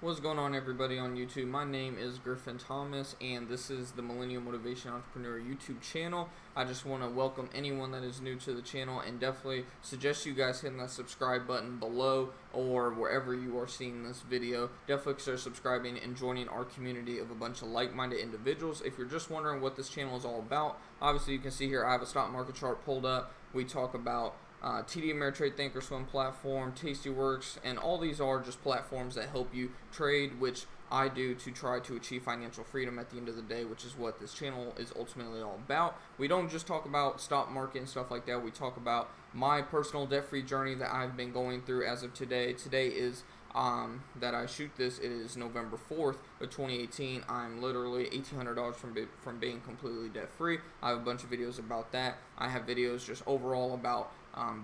What's going on, everybody on YouTube? My name is Griffin Thomas, and this is the Millennial Motivation Entrepreneur YouTube channel. I just want to welcome anyone that is new to the channel and definitely suggest you guys hitting that subscribe button below or wherever you are seeing this video. Definitely consider subscribing and joining our community of a bunch of like-minded individuals. If you're just wondering what this channel is all about, obviously you can see here I have a stock market chart pulled up. We talk about TD Ameritrade, Thinkorswim platform, Tastyworks, and all these are just platforms that help you trade, which I do to try to achieve financial freedom at the end of the day, which is what this channel is ultimately all about. We don't just talk about stock market and stuff like that. We talk about my personal debt-free journey that I've been going through as of today. Today is that I shoot this, it is November 4th of 2018. I'm literally $1,800 from being completely debt-free. I have a bunch of videos about that. I have videos just overall about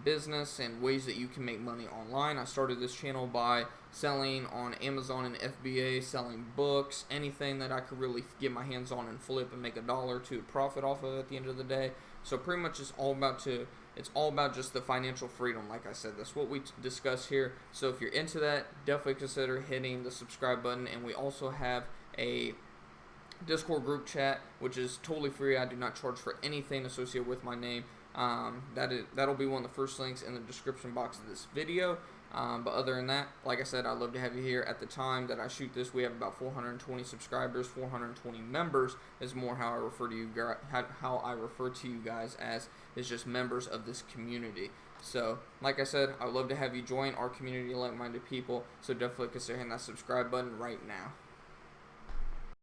business and ways that you can make money online. I started this channel by selling on Amazon and FBA, selling books, anything that I could really get my hands on and flip and make $1 or $2 profit off of at the end of the day. So pretty much it's all about just the financial freedom. Like I said, that's what we discuss here. So if you're into that, definitely consider hitting the subscribe button. And we also have a Discord group chat, which is totally free. I do not charge for anything associated with my name. That'll be one of the first links in the description box of this video. But other than that, like I said, I'd love to have you here. At the time that I shoot this, we have about 420 subscribers, 420 members is more how I refer to you guys as is just members of this community. So, like I said, I would love to have you join our community of like-minded people. So definitely consider hitting that subscribe button right now.